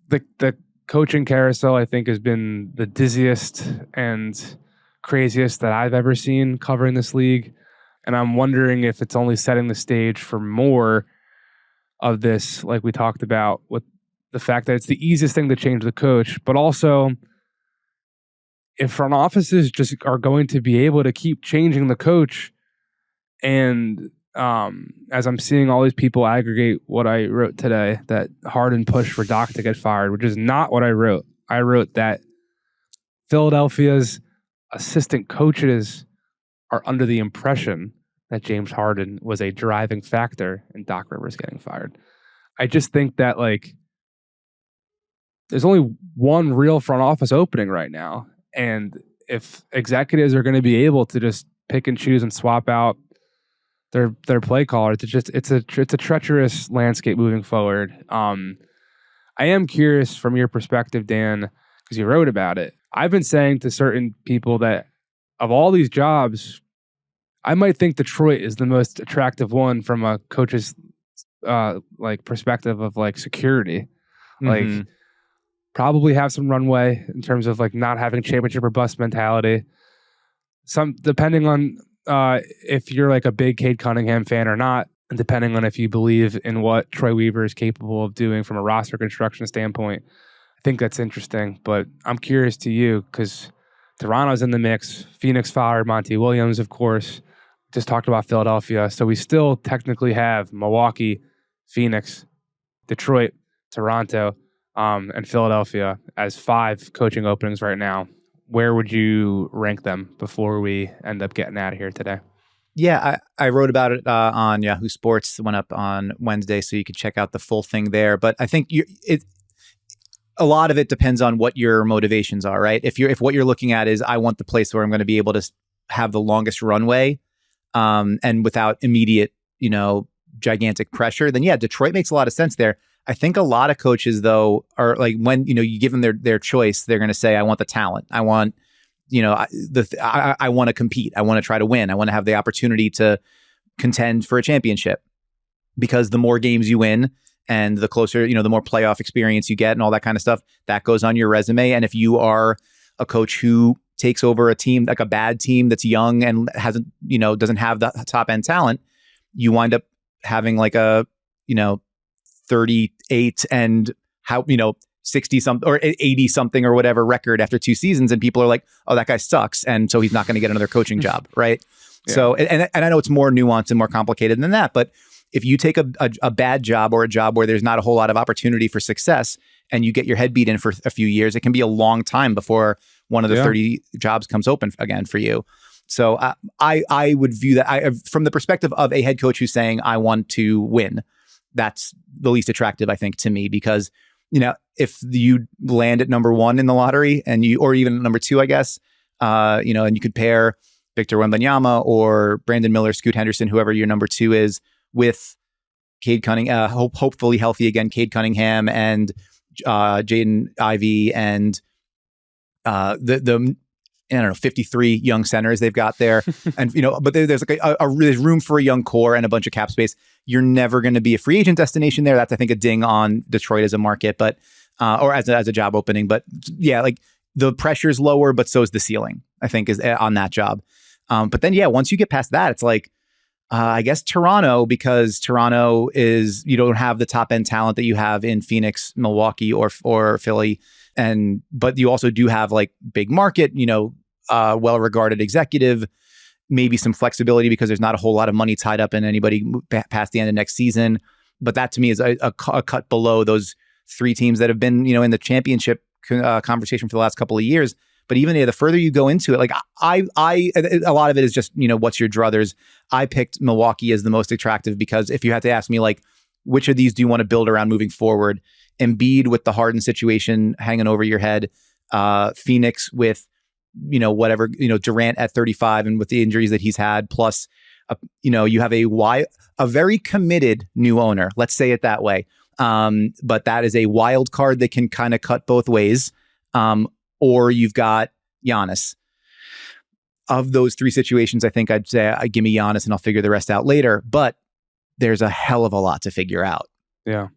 the coaching carousel, I think, has been the dizziest and craziest that I've ever seen covering this league. And I'm wondering if it's only setting the stage for more of this, like we talked about, with the fact that it's the easiest thing to change the coach, but also if front offices just are going to be able to keep changing the coach. And as I'm seeing all these people aggregate what I wrote today, that Harden pushed for Doc to get fired, which is not what I wrote. I wrote that Philadelphia's assistant coaches are under the impression that James Harden was a driving factor in Doc Rivers getting fired. I just think that like there's only one real front office opening right now. And if executives are going to be able to just pick and choose and swap out their play caller. It's a treacherous landscape moving forward. I am curious from your perspective, Dan, because you wrote about it. I've been saying to certain people that of all these jobs, I might think Detroit is the most attractive one from a coach's like perspective of like security. Mm-hmm. Like probably have some runway in terms of like not having championship or bust mentality. Some depending on if you're like a big Cade Cunningham fan or not, and depending on if you believe in what Troy Weaver is capable of doing from a roster construction standpoint. I think that's interesting, but I'm curious to you because Toronto's in the mix. Phoenix fired Monty Williams, of course. Just talked about Philadelphia. So we still technically have Milwaukee, Phoenix, Detroit, Toronto, and Philadelphia as 5 coaching openings right now. Where would you rank them before we end up getting out of here today? Yeah, I wrote about it on Yahoo Sports. It went up on Wednesday, so you can check out the full thing there. But I think a lot of it depends on what your motivations are, right? If what you're looking at is I want the place where I'm going to be able to have the longest runway, and without immediate, gigantic pressure, then yeah, Detroit makes a lot of sense there. I think a lot of coaches though are like when you give them their choice, they're going to say I want the talent, I want I want to compete, I want to try to win, I want to have the opportunity to contend for a championship, because the more games you win and the closer, the more playoff experience you get and all that kind of stuff, that goes on your resume. And if you are a coach who takes over a team, like a bad team that's young and hasn't, doesn't have the top end talent, you wind up having like a, 38 and 60 something or 80 something or whatever record after 2 seasons. And people are like, oh, that guy sucks. And so he's not going to get another coaching job. Right. Yeah. So, and I know it's more nuanced and more complicated than that, but if you take a bad job or a job where there's not a whole lot of opportunity for success and you get your head beat in for a few years, it can be a long time before one of the 30 jobs comes open again for you. So I would view that from the perspective of a head coach who's saying, I want to win. That's the least attractive, I think, to me, because, if you land at number 1 in the lottery or even number 2, I guess, and you could pair Victor Wembanyama or Brandon Miller, Scoot Henderson, whoever your number 2 is, with Cade Cunningham, hopefully healthy again, Cade Cunningham and Jaden Ivey and the 53 young centers they've got there. And, but there's like there's room for a young core and a bunch of cap space. You're never going to be a free agent destination there. That's, I think, a ding on Detroit as a market, but, or as a job opening. But yeah, like the pressure's lower, but so is the ceiling, I think, is on that job. But then, yeah, once you get past that, it's like, I guess Toronto, because Toronto is, you don't have the top end talent that you have in Phoenix, Milwaukee, or Philly. But you also do have like big market, well-regarded executive, maybe some flexibility because there's not a whole lot of money tied up in anybody past the end of next season. But that to me is a cut below those 3 teams that have been, in the championship conversation for the last couple of years. But even the further you go into it, like a lot of it is just, what's your druthers. I picked Milwaukee as the most attractive because if you had to ask me, like, which of these do you want to build around moving forward? Embiid with the Harden situation hanging over your head, Phoenix with, whatever, Durant at 35 and with the injuries that he's had, plus, you have a very committed new owner. Let's say it that way. But that is a wild card that can kind of cut both ways. Or you've got Giannis. Of those 3 situations, I think I'd say give me Giannis and I'll figure the rest out later. But there's a hell of a lot to figure out. Yeah.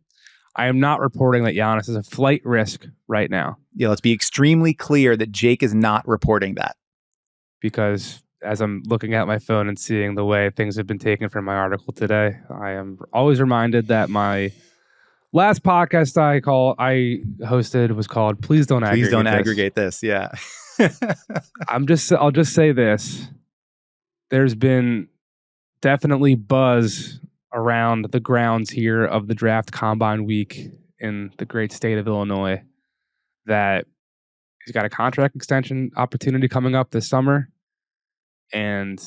I am not reporting that Giannis is a flight risk right now. Yeah, let's be extremely clear that Jake is not reporting that. Because as I'm looking at my phone and seeing the way things have been taken from my article today, I am always reminded that my last podcast I hosted was called Please Don't Aggregate This. Yeah. I'll just say this. There's been definitely buzz around the grounds here of the draft combine week in the great state of Illinois that he's got a contract extension opportunity coming up this summer. And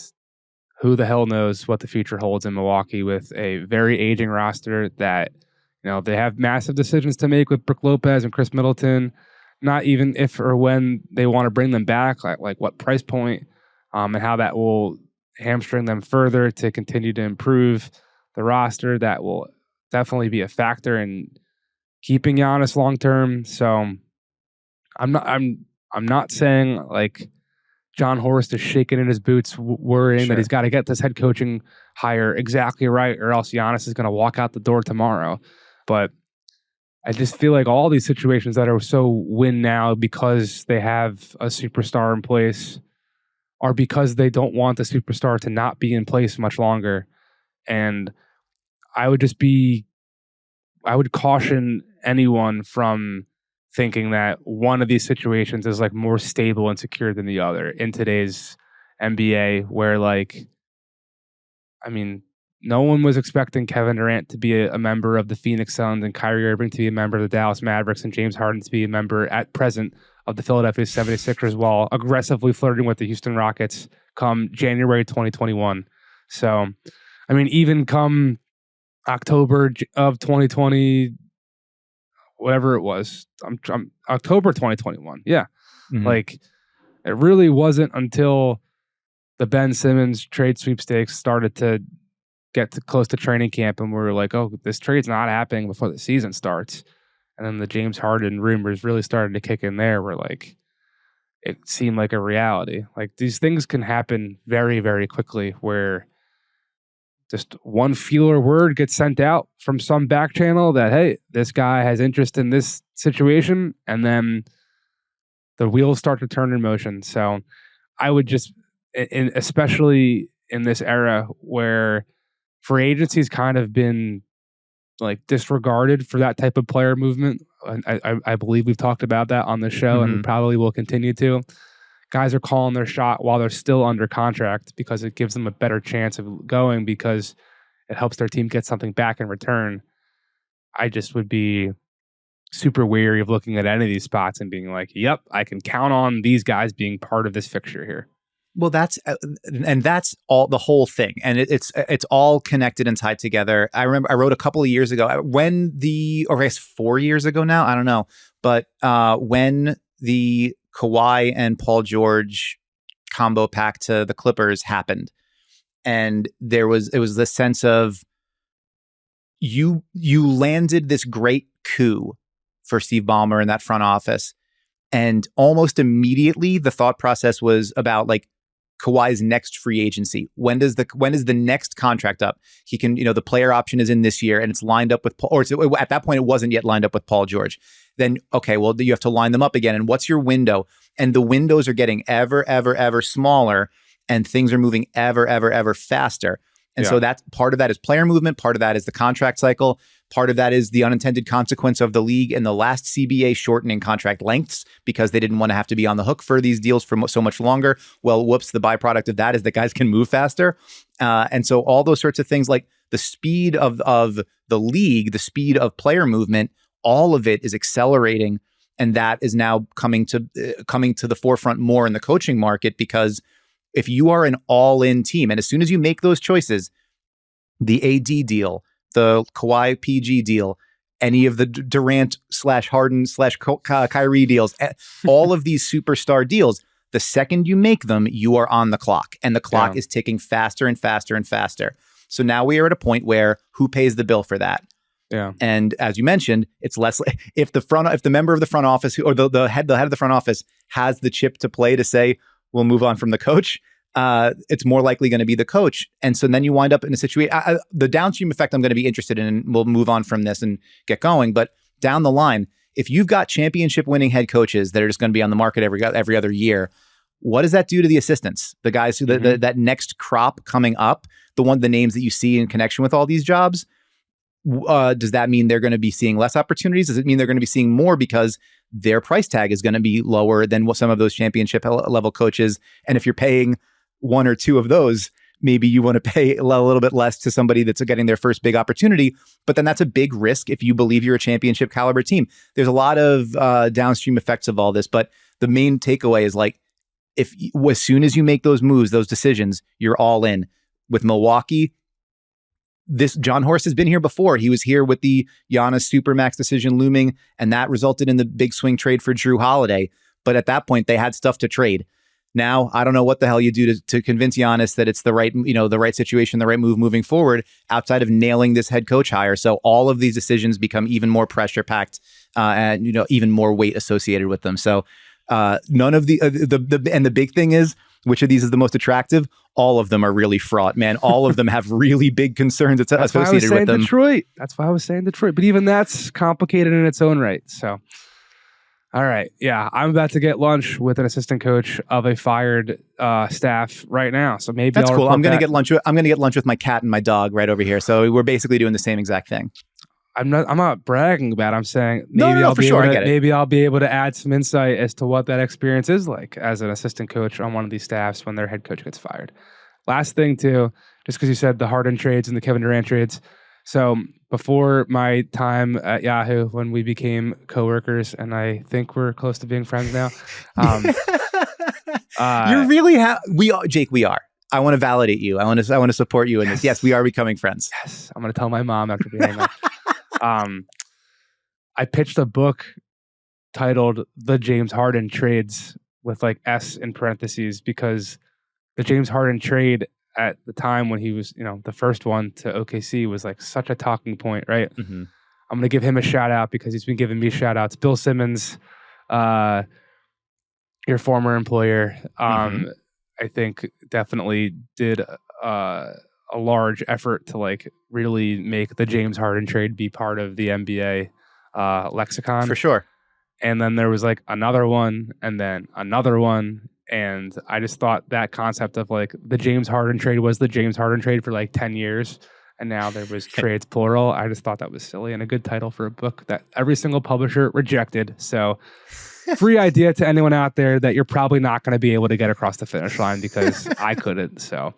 who the hell knows what the future holds in Milwaukee with a very aging roster that, they have massive decisions to make with Brook Lopez and Chris Middleton, not even if or when they want to bring them back, like what price point, and how that will hamstring them further to continue to improve the roster. That will definitely be a factor in keeping Giannis long term. So I'm not saying like John Horst is shaking in his boots, worrying that he's got to get this head coaching hire exactly right, or else Giannis is going to walk out the door tomorrow. But I just feel like all these situations that are so win now because they have a superstar in place are because they don't want the superstar to not be in place much longer. And I would caution anyone from thinking that one of these situations is like more stable and secure than the other in today's NBA, where no one was expecting Kevin Durant to be a member of the Phoenix Suns and Kyrie Irving to be a member of the Dallas Mavericks and James Harden to be a member at present of the Philadelphia 76ers while aggressively flirting with the Houston Rockets come January 2021. So, even come October of 2020, whatever it was, October 2021. Yeah. Mm-hmm. It really wasn't until the Ben Simmons trade sweepstakes started to get close to training camp and we were like, oh, this trade's not happening before the season starts. And then the James Harden rumors really started to kick in there where it seemed like a reality. These things can happen very, very quickly where just one feeler word gets sent out from some back channel that, hey, this guy has interest in this situation. And then the wheels start to turn in motion. So I would just, especially in this era where free agency's kind of been disregarded for that type of player movement. I believe we've talked about that on the show and we probably will continue to. Guys are calling their shot while they're still under contract because it gives them a better chance of going because it helps their team get something back in return. I just would be super wary of looking at any of these spots and being like, yep, I can count on these guys being part of this fixture here. Well, that's all the whole thing. And it's all connected and tied together. I remember I wrote a couple of years ago or I guess 4 years ago now, I don't know. But when the Kawhi and Paul George combo pack to the Clippers happened, and it was the sense of you landed this great coup for Steve Ballmer in that front office. And almost immediately the thought process was about Kawhi's next free agency. When is the next contract up? He can, the player option is in this year and it's lined up with Paul, or at that point it wasn't yet lined up with Paul George. Then, okay, well, you have to line them up again. And what's your window? And the windows are getting ever, ever, ever smaller and things are moving ever, ever, ever faster. And so that's part of that is player movement. Part of that is the contract cycle. Part of that is the unintended consequence of the league and the last CBA shortening contract lengths because they didn't want to have to be on the hook for these deals for so much longer. Well, whoops, the byproduct of that is that guys can move faster. And so all those sorts of things, like the speed of the league, the speed of player movement, all of it is accelerating. And that is now coming to the forefront more in the coaching market, because if you are an all-in team, and as soon as you make those choices, the AD deal, the Kawhi PG deal, any of the Durant / Harden / Kyrie deals, all of these superstar deals, the second you make them, you are on the clock, and the clock is ticking faster and faster and faster. So now we are at a point where who pays the bill for that? Yeah. And as you mentioned, it's less if the member of the front office or the head of the front office has the chip to play to say, we'll move on from the coach. It's more likely going to be the coach. And so then you wind up in a situation, the downstream effect I'm going to be interested in, and we'll move on from this and get going. But down the line, if you've got championship winning head coaches that are just going to be on the market every other year, what does that do to the assistants? The guys who that next crop coming up, the names that you see in connection with all these jobs, does that mean they're going to be seeing less opportunities? Does it mean they're going to be seeing more because their price tag is going to be lower than what some of those championship level coaches? And if you're paying one or two of those, maybe you want to pay a little bit less to somebody that's getting their first big opportunity. But then that's a big risk if you believe you're a championship caliber team. There's a lot of downstream effects of all this, but the main takeaway is as soon as you make those moves, those decisions, you're all in. With Milwaukee, this John Horst has been here before. He was here with the Giannis Supermax decision looming, and that resulted in the big swing trade for Jrue Holiday. But at that point, they had stuff to trade. Now, I don't know what the hell you do to convince Giannis that it's the right, the right situation, the right move moving forward outside of nailing this head coach hire. So all of these decisions become even more pressure packed and, even more weight associated with them. So none of the big thing is, which of these is the most attractive? All of them are really fraught, man. All of them have really big concerns associated with them. Detroit. That's why I was saying Detroit. But even that's complicated in its own right. So, all right. Yeah, I'm about to get lunch with an assistant coach of a fired staff right now. So maybe that's I'll cool. I'm gonna get lunch. I'm gonna get lunch with my cat and my dog right over here. So we're basically doing the same exact thing. I'm not bragging about it. I'm saying maybe I'll be able to add some insight as to what that experience is like as an assistant coach on one of these staffs when their head coach gets fired. Last thing too, just because you said the Harden trades and the Kevin Durant trades. So before my time at Yahoo, when we became coworkers, and I think we're close to being friends now. You're really Jake. We are. I want to validate you. I want to support you in this. Yes, we are becoming friends. Yes, I'm going to tell my mom after being there. I pitched a book titled "The James Harden Trades" with like S in parentheses because the James Harden trade at the time when he was, the first one to OKC was like such a talking point, right? Mm-hmm. I'm going to give him a shout out because he's been giving me shout outs. Bill Simmons, your former employer, I think definitely did a large effort to like really make the James Harden trade be part of the NBA lexicon. For sure. And then there was like another one and then another one. And I just thought that concept of like the James Harden trade was the James Harden trade for like 10 years. And now there was trades plural. I just thought that was silly and a good title for a book that every single publisher rejected. So free idea to anyone out there that you're probably not going to be able to get across the finish line because I couldn't. So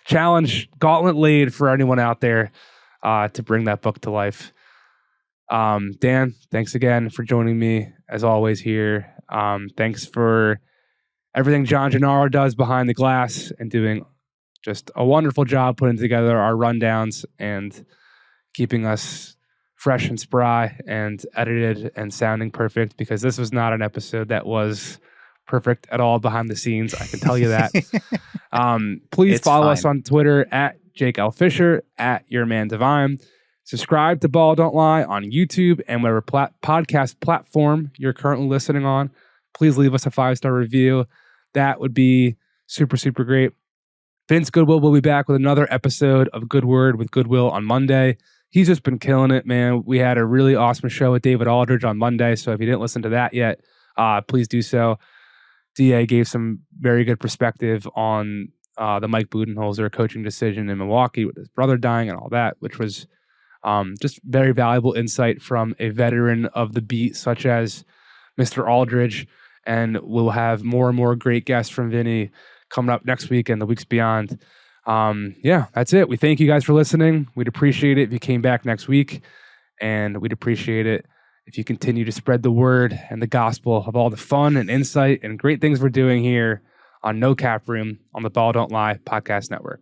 challenge, gauntlet laid for anyone out there to bring that book to life. Dan, thanks again for joining me as always here. Thanks for everything John Gennaro does behind the glass and doing just a wonderful job putting together our rundowns and keeping us fresh and spry and edited and sounding perfect, because this was not an episode that was perfect at all behind the scenes. I can tell you that. Please follow us on Twitter at Jake L. Fisher, at Your Man Divine. Subscribe to Ball Don't Lie on YouTube and whatever podcast platform you're currently listening on. Please leave us a 5-star review. That would be super, super great. Vince Goodwill will be back with another episode of Good Word with Goodwill on Monday. He's just been killing it, man. We had a really awesome show with David Aldridge on Monday, so if you didn't listen to that yet, please do so. DA gave some very good perspective on the Mike Budenholzer coaching decision in Milwaukee with his brother dying and all that, which was just very valuable insight from a veteran of the beat, such as Mr. Aldridge. And we'll have more and more great guests from Vinny coming up next week and the weeks beyond. That's it. We thank you guys for listening. We'd appreciate it if you came back next week, and we'd appreciate it if you continue to spread the word and the gospel of all the fun and insight and great things we're doing here on No Cap Room on the Ball Don't Lie podcast network.